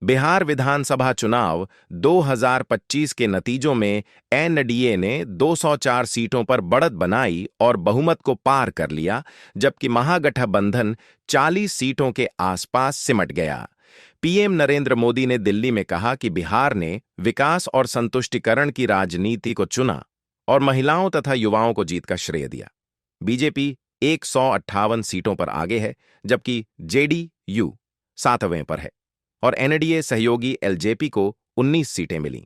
बिहार विधानसभा चुनाव 2025 के नतीजों में एनडीए ने 204 सीटों पर बढ़त बनाई और बहुमत को पार कर लिया, जबकि महागठबंधन 40 सीटों के आसपास सिमट गया। पीएम नरेंद्र मोदी ने दिल्ली में कहा कि बिहार ने विकास और संतुष्टिकरण की राजनीति को चुना और महिलाओं तथा युवाओं को जीत का श्रेय दिया। बीजेपी 158 सीटों पर आगे है, जबकि जेडीयू 7वें पर है और एनडीए सहयोगी एलजेपी को 19 सीटें मिलीं।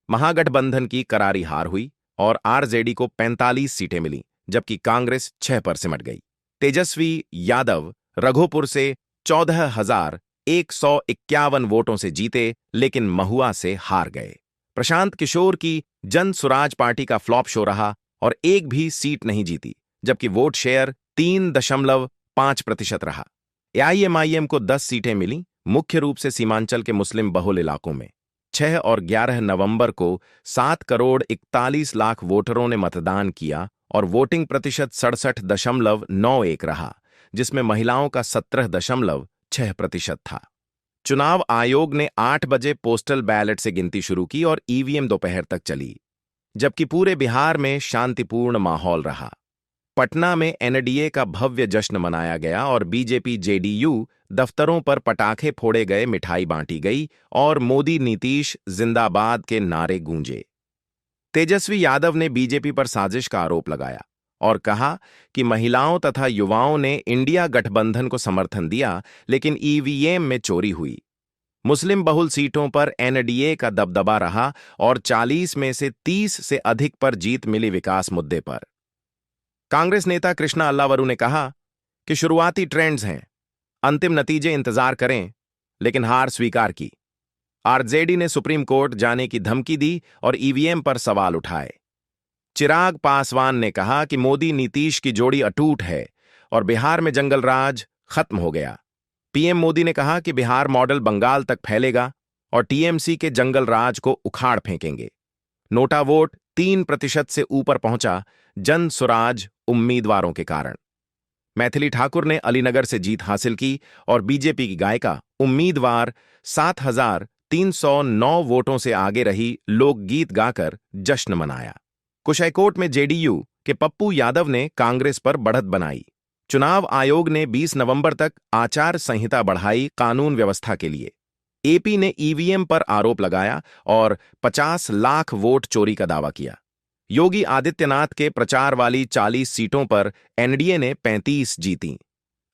महागठबंधन की करारी हार हुई और आरजेडी को 45 सीटें मिलीं, जबकि कांग्रेस 6 पर सिमट गई। तेजस्वी यादव रघोपुर से 14,151 वोटों से जीते, लेकिन महुआ से हार गए। प्रशांत किशोर की जन सुराज पार्टी का फ्लॉप शो रहा और एक भी सीट नहीं जीती, जबकि वोट शेयर 3.5% रहा। एआईएमआईएम को 10 सीटें मिलीं, मुख्य रूप से सीमांचल के मुस्लिम बहुल इलाकों में। 6 और 11 नवंबर को 7,41,00,000 वोटरों ने मतदान किया और वोटिंग प्रतिशत 67.91 रहा, जिसमें महिलाओं का 17.6% था। चुनाव आयोग ने 8 बजे पोस्टल बैलेट से गिनती शुरू की और ईवीएम दोपहर तक चली, जबकि पूरे बिहार में शांतिपूर्ण माहौल रहा। पटना में एनडीए का भव्य जश्न मनाया गया और बीजेपी जेडीयू दफ्तरों पर पटाखे फोड़े गए, मिठाई बांटी गई और मोदी नीतीश जिंदाबाद के नारे गूंजे। तेजस्वी यादव ने बीजेपी पर साजिश का आरोप लगाया और कहा कि महिलाओं तथा युवाओं ने इंडिया गठबंधन को समर्थन दिया, लेकिन ईवीएम में चोरी हुई। मुस्लिम बहुल सीटों पर एनडीए का दबदबा रहा और 40 में से 30 से अधिक पर जीत मिली विकास मुद्दे पर। कांग्रेस नेता कृष्णा अल्लावरू ने कहा कि शुरुआती ट्रेंड्स हैं, अंतिम नतीजे इंतजार करें, लेकिन हार स्वीकार की। आरजेडी ने सुप्रीम कोर्ट जाने की धमकी दी और ईवीएम पर सवाल उठाए। चिराग पासवान ने कहा कि मोदी नीतीश की जोड़ी अटूट है और बिहार में जंगल राज खत्म हो गया। पीएम मोदी ने कहा कि बिहार मॉडल बंगाल तक फैलेगा और टीएमसी के जंगल राज को उखाड़ फेंकेंगे। नोटा वोट 3% से ऊपर पहुंचा, जन सुराज उम्मीदवारों के कारण। मैथिली ठाकुर ने अलीनगर से जीत हासिल की और बीजेपी की गायिका उम्मीदवार 7,309 वोटों से आगे रही, लोकगीत गाकर जश्न मनाया। कुशैकोट में जेडीयू के पप्पू यादव ने कांग्रेस पर बढ़त बनाई। चुनाव आयोग ने 20 नवंबर तक आचार संहिता बढ़ाई कानून व्यवस्था के लिए। एपी ने ईवीएम पर आरोप लगाया और 50 लाख वोट चोरी का दावा किया। योगी आदित्यनाथ के प्रचार वाली 40 सीटों पर एनडीए ने 35 जीतीं।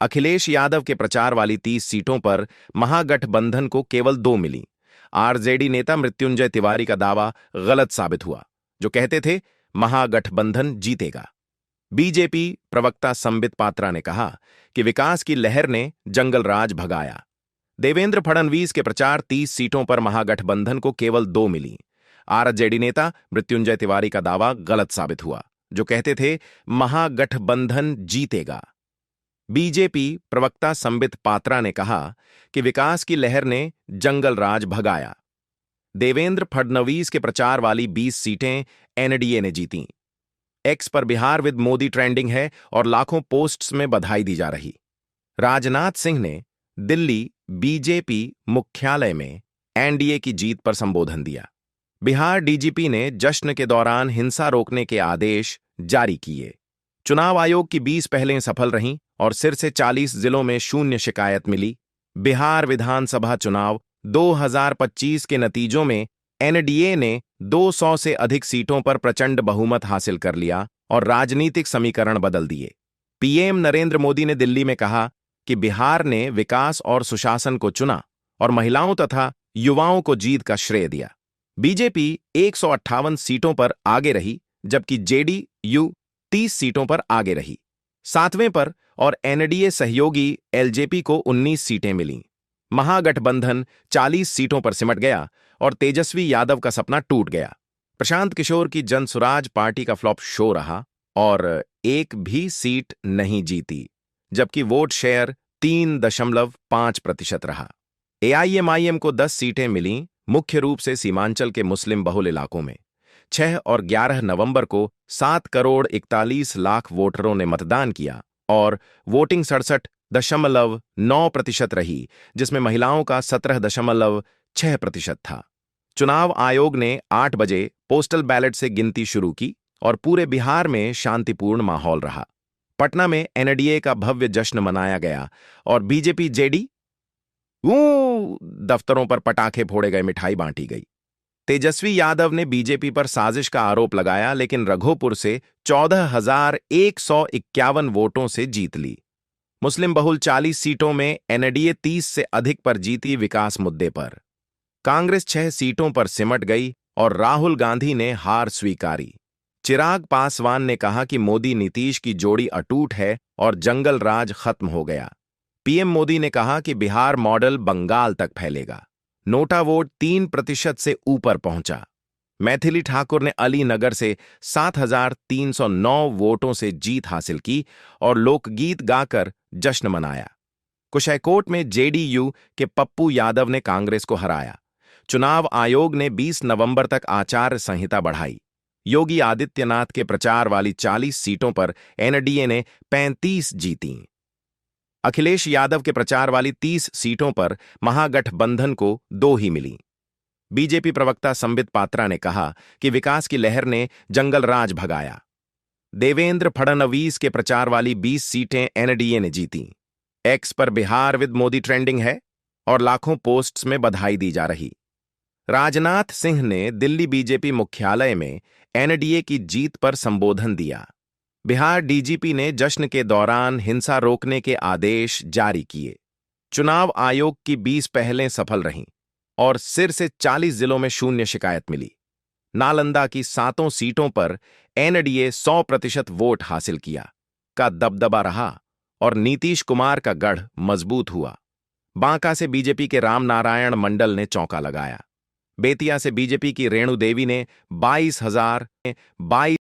अखिलेश यादव के प्रचार वाली 30 सीटों पर महागठबंधन को केवल 2 मिलीं। आरजेडी नेता मृत्युंजय तिवारी का दावा गलत साबित हुआ, जो कहते थे महागठबंधन जीतेगा। बीजेपी प्रवक्ता संबित पात्रा ने कहा कि विकास की लहर ने जंगल राज भगाया। देवेंद्र फडणवीस के प्रचार 30 सीटों पर महागठबंधन को केवल 2 मिलीं। आरजेडी नेता मृत्युंजय तिवारी का दावा गलत साबित हुआ, जो कहते थे महागठबंधन जीतेगा। बीजेपी प्रवक्ता संबित पात्रा ने कहा कि विकास की लहर ने जंगल राज भगाया। देवेंद्र फडणवीस के प्रचार वाली 20 सीटें एनडीए ने जीतीं। एक्स पर बिहार विद मोदी ट्रेंडिंग है और लाखों पोस्ट्स में बधाई दी जा रही। राजनाथ सिंह ने दिल्ली बीजेपी मुख्यालय में एनडीए की जीत पर संबोधन दिया। बिहार डीजीपी ने जश्न के दौरान हिंसा रोकने के आदेश जारी किए। चुनाव आयोग की 20 पहलें सफल रहीं और सिर से 40 जिलों में शून्य शिकायत मिली। बिहार विधानसभा चुनाव 2025 के नतीजों में एनडीए ने 200 से अधिक सीटों पर प्रचंड बहुमत हासिल कर लिया और राजनीतिक समीकरण बदल दिए। पीएम नरेंद्र मोदी ने दिल्ली में कहा कि बिहार ने विकास और सुशासन को चुना और महिलाओं तथा युवाओं को जीत का श्रेय दिया। बीजेपी 158 सीटों पर आगे रही, जबकि जेडीयू 30 सीटों पर आगे रही। 7वें पर और एनडीए सहयोगी एलजेपी को 19 सीटें मिलीं। महागठबंधन 40 सीटों पर सिमट गया और तेजस्वी यादव का सपना टूट गया। प्रशांत किशोर की जन सुराज पार्टी का फ्लॉप शो रहा और एक भी सीट नहीं जीती, जबकि वोट शेयर 3.5% रहा। एआईएमआईएम को 10 सीटें मिलीं, मुख्य रूप से सीमांचल के मुस्लिम बहुल इलाकों में। 6 और 11 नवंबर को 7,41,00,000 वोटरों ने मतदान किया और वोटिंग 67.9% रही, जिसमें महिलाओं का 17.6 6% था। चुनाव आयोग ने 8 बजे पोस्टल बैलेट से गिनती शुरू की और पूरे बिहार में शांतिपूर्ण माहौल रहा। पटना में एनडीए का भव्य जश्न मनाया गया और बीजेपी जेडी दफ्तरों पर पटाखे फोड़े गए, मिठाई बांटी गई। तेजस्वी यादव ने बीजेपी पर साजिश का आरोप लगाया, लेकिन रघोपुर से 14,151 वोटों से जीत ली। मुस्लिम बहुल 40 सीटों में एनडीए 30 से अधिक पर जीती। विकास मुद्दे पर कांग्रेस 6 सीटों पर सिमट गई और राहुल गांधी ने हार स्वीकारी। चिराग पासवान ने कहा कि मोदी नीतीश की जोड़ी अटूट है और जंगल राज खत्म हो गया। पीएम मोदी ने कहा कि बिहार मॉडल बंगाल तक फैलेगा। नोटा वोट 3% से ऊपर पहुंचा। मैथिली ठाकुर ने अलीनगर से 7,309 वोटों से जीत हासिल की और लोकगीत गाकर जश्न मनाया। कुशैकोट में जेडीयू के पप्पू यादव ने कांग्रेस को हराया। चुनाव आयोग ने 20 नवंबर तक आचार संहिता बढ़ाई। योगी आदित्यनाथ के प्रचार वाली 40 सीटों पर एनडीए ने 35 जीतीं। अखिलेश यादव के प्रचार वाली 30 सीटों पर महागठबंधन को 2 ही मिली। बीजेपी प्रवक्ता संबित पात्रा ने कहा कि विकास की लहर ने जंगल राज भगाया। देवेंद्र फडणवीस के प्रचार वाली 20 सीटें एनडीए ने जीतीं। एक्स पर बिहार विद मोदी ट्रेंडिंग है और लाखों पोस्ट्स में बधाई दी जा रही। राजनाथ सिंह ने दिल्ली बीजेपी मुख्यालय में एनडीए की जीत पर संबोधन दिया। बिहार डीजीपी ने जश्न के दौरान हिंसा रोकने के आदेश जारी किए। चुनाव आयोग की 20 पहलें सफल रहीं और सिर से 40 जिलों में शून्य शिकायत मिली। नालंदा की 7 सीटों पर एनडीए 100% वोट हासिल किया का दबदबा रहा और नीतीश कुमार का गढ़ मजबूत हुआ। बांका से बीजेपी के रामनारायण मंडल ने चौंका लगाया। बेतिया से बीजेपी की रेणु देवी ने 22,022